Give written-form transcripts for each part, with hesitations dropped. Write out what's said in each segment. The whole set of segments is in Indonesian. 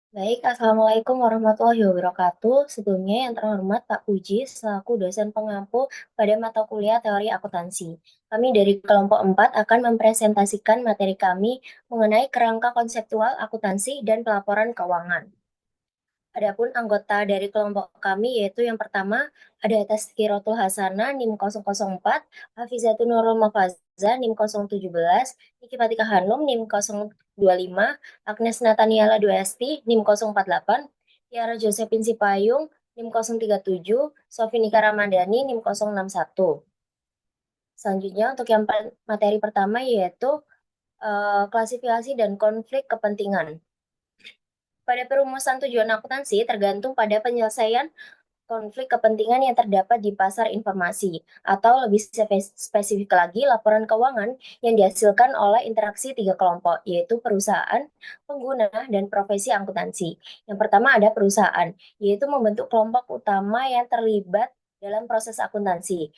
Baik, Assalamualaikum warahmatullahi wabarakatuh. Sebelumnya yang terhormat Pak Puji selaku dosen pengampu pada mata kuliah teori akuntansi. Kami dari kelompok 4 akan mempresentasikan materi kami mengenai kerangka konseptual akuntansi dan pelaporan keuangan. Adapun anggota dari kelompok kami yaitu yang pertama ada Tazkiratul Hasanah NIM 004, Hafizatun Nurul Mafaza NIM 017, Niki Fatika Hanum NIM 025, Agnes Nataniala Duesti NIM 048, Tiara Josephine Sipayung NIM 037, Sofinika Ramadhani NIM 061. Selanjutnya untuk yang materi pertama yaitu klasifikasi dan konflik kepentingan. Pada perumusan tujuan akuntansi tergantung pada penyelesaian konflik kepentingan yang terdapat di pasar informasi, atau lebih spesifik lagi, laporan keuangan yang dihasilkan oleh interaksi tiga kelompok, yaitu perusahaan, pengguna, dan profesi akuntansi. Yang pertama ada perusahaan, yaitu membentuk kelompok utama yang terlibat dalam proses akuntansi.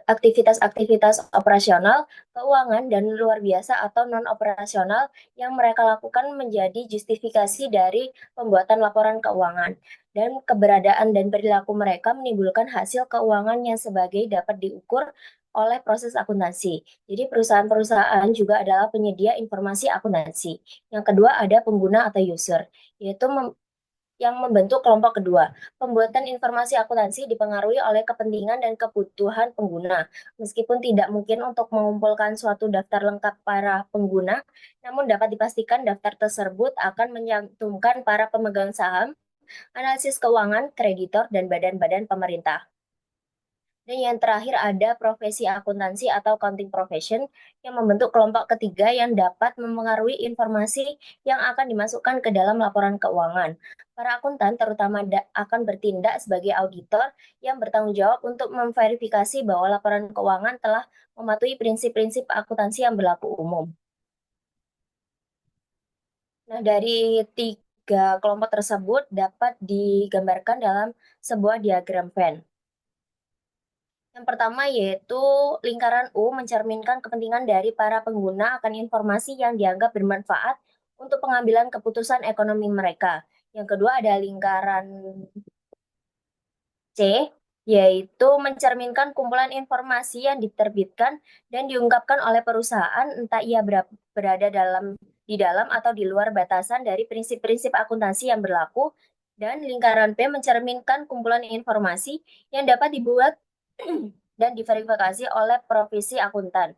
Aktivitas-aktivitas operasional, keuangan, dan luar biasa atau non-operasional yang mereka lakukan menjadi justifikasi dari pembuatan laporan keuangan dan keberadaan dan perilaku mereka menimbulkan hasil keuangan yang sebagai dapat diukur oleh proses akuntansi. Jadi perusahaan-perusahaan juga adalah penyedia informasi akuntansi. Yang kedua ada pengguna atau user, yaitu yang membentuk kelompok kedua. Pembuatan informasi akuntansi dipengaruhi oleh kepentingan dan kebutuhan pengguna. Meskipun tidak mungkin untuk mengumpulkan suatu daftar lengkap para pengguna, namun dapat dipastikan daftar tersebut akan menyantumkan para pemegang saham, analisis keuangan, kreditor, dan badan-badan pemerintah. Dan yang terakhir ada profesi akuntansi atau accounting profession yang membentuk kelompok ketiga yang dapat mempengaruhi informasi yang akan dimasukkan ke dalam laporan keuangan. Para akuntan terutama akan bertindak sebagai auditor yang bertanggung jawab untuk memverifikasi bahwa laporan keuangan telah mematuhi prinsip-prinsip akuntansi yang berlaku umum. Nah, dari tiga kelompok tersebut dapat digambarkan dalam sebuah diagram Venn. Yang pertama yaitu lingkaran U mencerminkan kepentingan dari para pengguna akan informasi yang dianggap bermanfaat untuk pengambilan keputusan ekonomi mereka. Yang kedua ada lingkaran C, yaitu mencerminkan kumpulan informasi yang diterbitkan dan diungkapkan oleh perusahaan, entah ia berada di dalam atau di luar batasan dari prinsip-prinsip akuntansi yang berlaku. Dan lingkaran P mencerminkan kumpulan informasi yang dapat dibuat dan diverifikasi oleh profesi akuntan.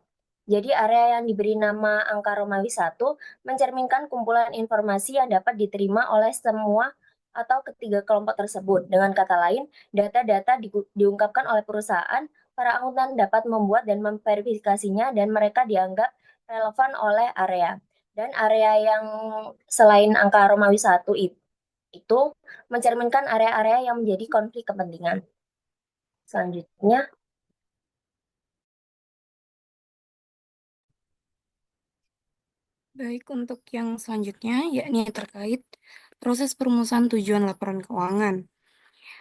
Jadi area yang diberi nama angka Romawi 1 mencerminkan kumpulan informasi yang dapat diterima oleh semua atau ketiga kelompok tersebut. Dengan kata lain, data-data diungkapkan oleh perusahaan, para akuntan dapat membuat dan memverifikasinya dan mereka dianggap relevan oleh area. Dan area yang selain angka Romawi 1 itu mencerminkan area-area yang menjadi konflik kepentingan. Selanjutnya, Baik, untuk yang selanjutnya, yakni terkait proses perumusan tujuan laporan keuangan.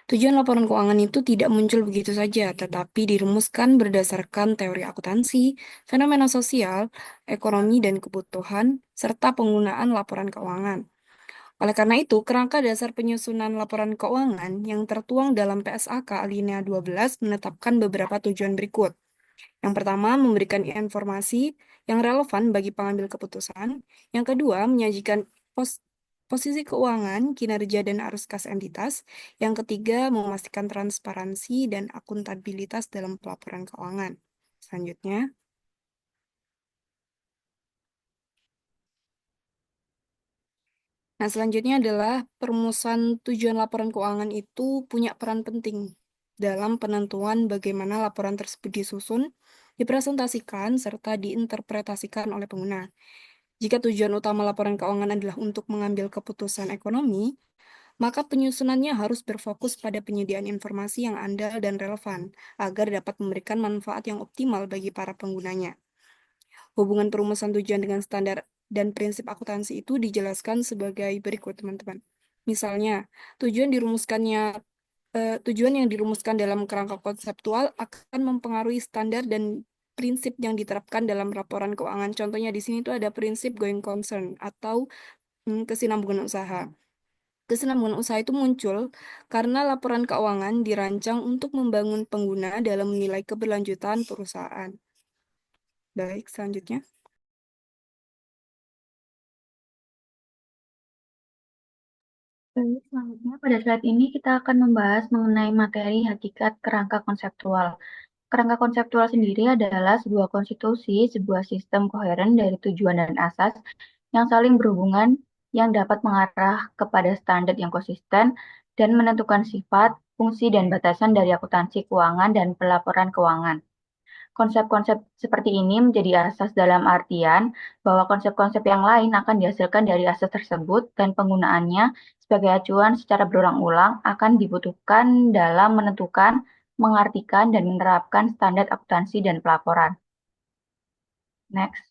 Tujuan laporan keuangan itu tidak muncul begitu saja, tetapi dirumuskan berdasarkan teori akuntansi, fenomena sosial, ekonomi, dan kebutuhan, serta penggunaan laporan keuangan. Oleh karena itu, kerangka dasar penyusunan laporan keuangan yang tertuang dalam PSAK alinea 12 menetapkan beberapa tujuan berikut. Yang pertama, memberikan informasi yang relevan bagi pengambil keputusan. Yang kedua, menyajikan posisi keuangan, kinerja, dan arus kas entitas. Yang ketiga, memastikan transparansi dan akuntabilitas dalam pelaporan keuangan. Selanjutnya, selanjutnya adalah perumusan tujuan laporan keuangan itu punya peran penting dalam penentuan bagaimana laporan tersebut disusun, dipresentasikan, serta diinterpretasikan oleh pengguna. Jika tujuan utama laporan keuangan adalah untuk mengambil keputusan ekonomi, maka penyusunannya harus berfokus pada penyediaan informasi yang andal dan relevan agar dapat memberikan manfaat yang optimal bagi para penggunanya. Hubungan perumusan tujuan dengan standar dan prinsip akuntansi itu dijelaskan sebagai berikut, teman-teman. Misalnya, tujuan yang dirumuskan dalam kerangka konseptual akan mempengaruhi standar dan prinsip yang diterapkan dalam laporan keuangan. Contohnya di sini tuh ada prinsip going concern atau kesinambungan usaha. Kesinambungan usaha itu muncul karena laporan keuangan dirancang untuk membangun pengguna dalam menilai keberlanjutan perusahaan. Baik, selanjutnya. Baik, selanjutnya pada slide ini kita akan membahas mengenai materi hakikat kerangka konseptual. Kerangka konseptual sendiri adalah sebuah konstitusi, sebuah sistem koheren dari tujuan dan asas yang saling berhubungan yang dapat mengarah kepada standar yang konsisten dan menentukan sifat, fungsi, dan batasan dari akuntansi keuangan dan pelaporan keuangan. Konsep-konsep seperti ini menjadi asas dalam artian bahwa konsep-konsep yang lain akan dihasilkan dari asas tersebut dan penggunaannya sebagai acuan secara berulang-ulang akan dibutuhkan dalam menentukan, mengartikan, dan menerapkan standar akuntansi dan pelaporan. Next.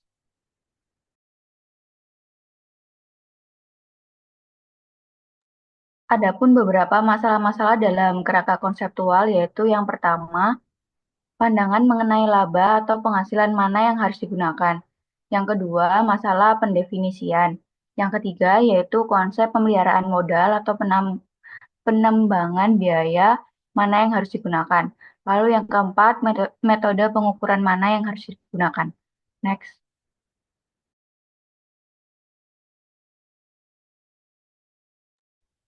Adapun beberapa masalah-masalah dalam kerangka konseptual yaitu yang pertama, pandangan mengenai laba atau penghasilan mana yang harus digunakan. Yang kedua, masalah pendefinisian. Yang ketiga, yaitu konsep pemeliharaan modal atau penembangan biaya mana yang harus digunakan. Lalu yang keempat, metode pengukuran mana yang harus digunakan. Next.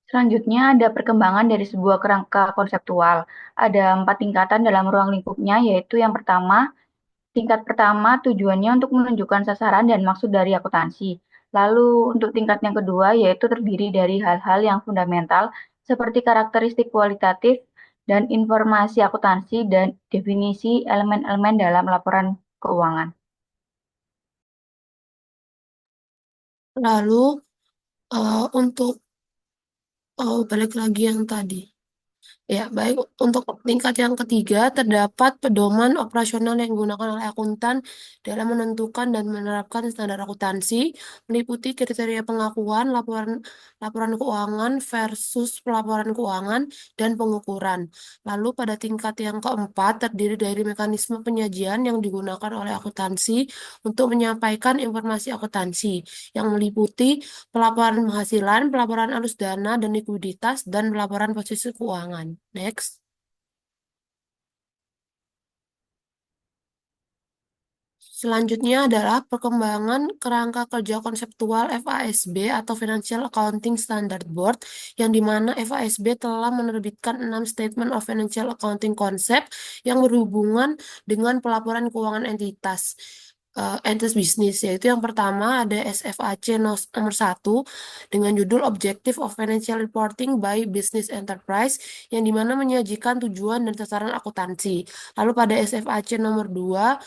Selanjutnya ada perkembangan dari sebuah kerangka konseptual. Ada 4 tingkatan dalam ruang lingkupnya, yaitu yang pertama, tingkat pertama tujuannya untuk menunjukkan sasaran dan maksud dari akuntansi. Lalu untuk tingkat yang kedua yaitu terdiri dari hal-hal yang fundamental seperti karakteristik kualitatif dan informasi akuntansi dan definisi elemen-elemen dalam laporan keuangan. Lalu untuk balik lagi yang tadi. Ya, baik. Untuk tingkat yang ketiga, terdapat pedoman operasional yang digunakan oleh akuntan dalam menentukan dan menerapkan standar akuntansi, meliputi kriteria pengakuan, laporan laporan keuangan versus pelaporan keuangan, dan pengukuran. Lalu pada tingkat yang keempat, terdiri dari mekanisme penyajian yang digunakan oleh akuntansi untuk menyampaikan informasi akuntansi, yang meliputi pelaporan penghasilan, pelaporan arus dana dan likuiditas, dan pelaporan posisi keuangan. Next. Selanjutnya adalah perkembangan kerangka kerja konseptual FASB atau Financial Accounting Standard Board, yang dimana FASB telah menerbitkan 6 Statement of Financial Accounting Concept yang berhubungan dengan pelaporan keuangan entitas bisnis, yaitu yang pertama ada SFAC nomor 1 dengan judul Objective of Financial Reporting by Business Enterprise, yang dimana menyajikan tujuan dan sasaran akuntansi. Lalu pada SFAC nomor 2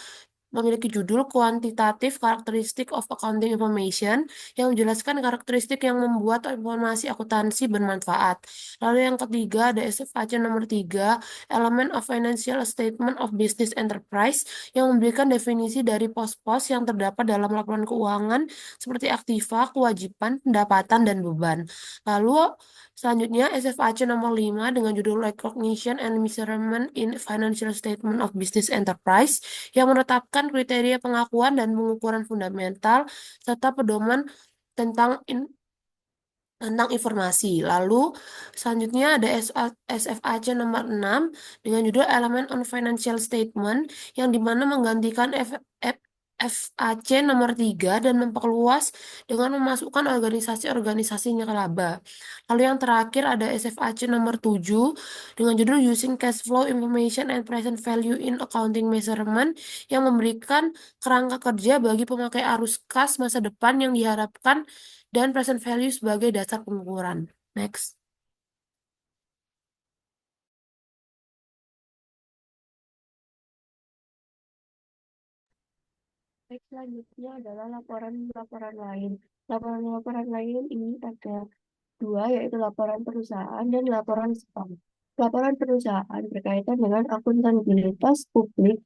memiliki judul Quantitative Characteristic of Accounting Information, yang menjelaskan karakteristik yang membuat informasi akuntansi bermanfaat. Lalu yang ketiga ada SFAC nomor 3, Element of Financial Statement of Business Enterprise, yang memberikan definisi dari pos-pos yang terdapat dalam laporan keuangan seperti aktiva, kewajiban, pendapatan, dan beban. Lalu selanjutnya SFAC nomor 5 dengan judul Recognition and Measurement in Financial Statement of Business Enterprise, yang menetapkan kriteria pengakuan dan pengukuran fundamental serta pedoman tentang informasi. Lalu selanjutnya ada SFAC nomor 6 dengan judul Element on Financial Statement, yang dimana menggantikan FAC nomor 3 dan memperluas dengan memasukkan organisasi-organisasinya ke laba. Lalu yang terakhir ada SFAC nomor 7 dengan judul Using Cash Flow Information and Present Value in Accounting Measurement, yang memberikan kerangka kerja bagi pemakai arus kas masa depan yang diharapkan dan present value sebagai dasar pengukuran. Next. Baik, selanjutnya adalah laporan-laporan lain. Laporan-laporan lain ini ada dua, yaitu laporan perusahaan dan laporan spam. Laporan perusahaan berkaitan dengan akuntabilitas publik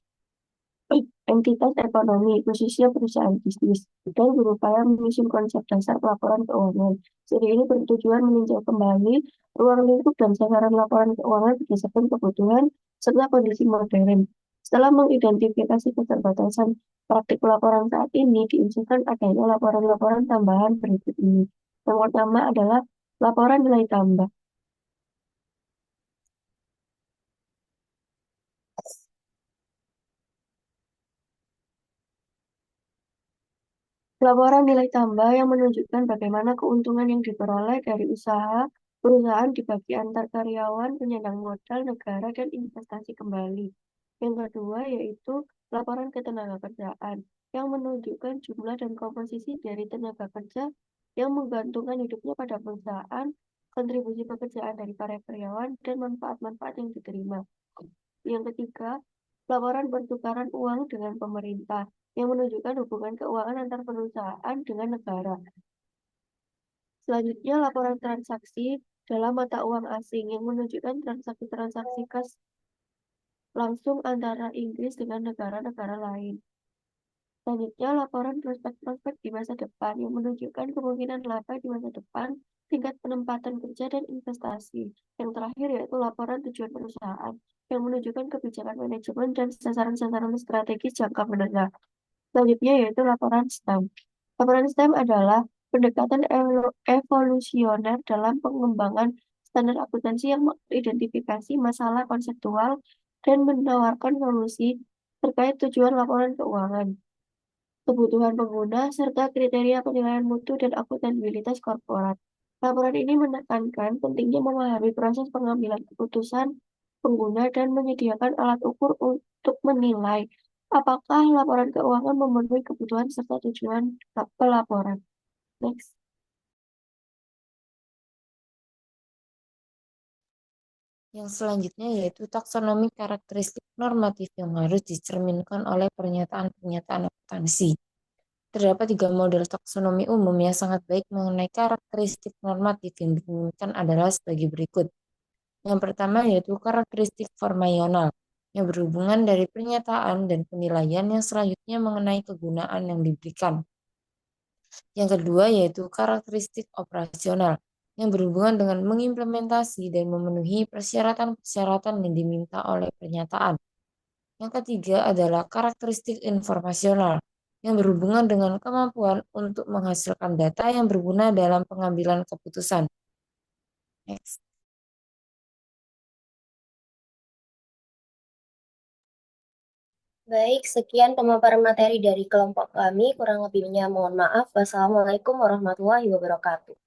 entitas ekonomi, khususnya perusahaan bisnis, dan berupaya menyusun konsep dasar pelaporan keuangan. Studi ini bertujuan meninjau kembali ruang lingkup dan sasaran laporan keuangan berdasarkan kebutuhan serta kondisi modern. Setelah mengidentifikasi keterbatasan praktik pelaporan saat ini, diusulkan adanya laporan-laporan tambahan berikut ini. Yang pertama adalah Laporan nilai tambah. Laporan nilai tambah yang menunjukkan bagaimana keuntungan yang diperoleh dari usaha perusahaan dibagi antar karyawan, penyandang modal, negara, dan investasi kembali. Yang kedua yaitu laporan ketenagakerjaan yang menunjukkan jumlah dan komposisi dari tenaga kerja yang menggantungkan hidupnya pada perusahaan, kontribusi pekerjaan dari para karyawan, dan manfaat-manfaat yang diterima. Yang ketiga, laporan pertukaran uang dengan pemerintah yang menunjukkan hubungan keuangan antar perusahaan dengan negara. Selanjutnya, laporan transaksi dalam mata uang asing yang menunjukkan transaksi-transaksi kas langsung antara Inggris dengan negara-negara lain. Selanjutnya, laporan prospek-prospek di masa depan yang menunjukkan kemungkinan laba di masa depan, tingkat penempatan kerja, dan investasi. Yang terakhir yaitu laporan tujuan perusahaan yang menunjukkan kebijakan manajemen dan sasaran-sasaran strategis jangka menengah. Selanjutnya yaitu laporan STEM. Laporan STEM adalah pendekatan evolusioner dalam pengembangan standar akuntansi yang mengidentifikasi masalah konseptual dan menawarkan solusi terkait tujuan laporan keuangan, kebutuhan pengguna, serta kriteria penilaian mutu dan akuntabilitas korporat. Laporan ini menekankan pentingnya memahami proses pengambilan keputusan pengguna dan menyediakan alat ukur untuk menilai apakah laporan keuangan memenuhi kebutuhan serta tujuan pelaporan. Next. Yang selanjutnya yaitu taksonomi karakteristik normatif yang harus dicerminkan oleh pernyataan-pernyataan akuntansi. Terdapat 3 model taksonomi umum yang sangat baik mengenai karakteristik normatif yang diinginkan adalah sebagai berikut. Yang pertama yaitu karakteristik formasional, yang berhubungan dari pernyataan dan penilaian yang selanjutnya mengenai kegunaan yang diberikan. Yang kedua yaitu karakteristik operasional, yang berhubungan dengan mengimplementasi dan memenuhi persyaratan-persyaratan yang diminta oleh pernyataan. Yang ketiga adalah karakteristik informasional, yang berhubungan dengan kemampuan untuk menghasilkan data yang berguna dalam pengambilan keputusan. Next. Baik, sekian pemaparan materi dari kelompok kami. Kurang lebihnya mohon maaf. Wassalamualaikum warahmatullahi wabarakatuh.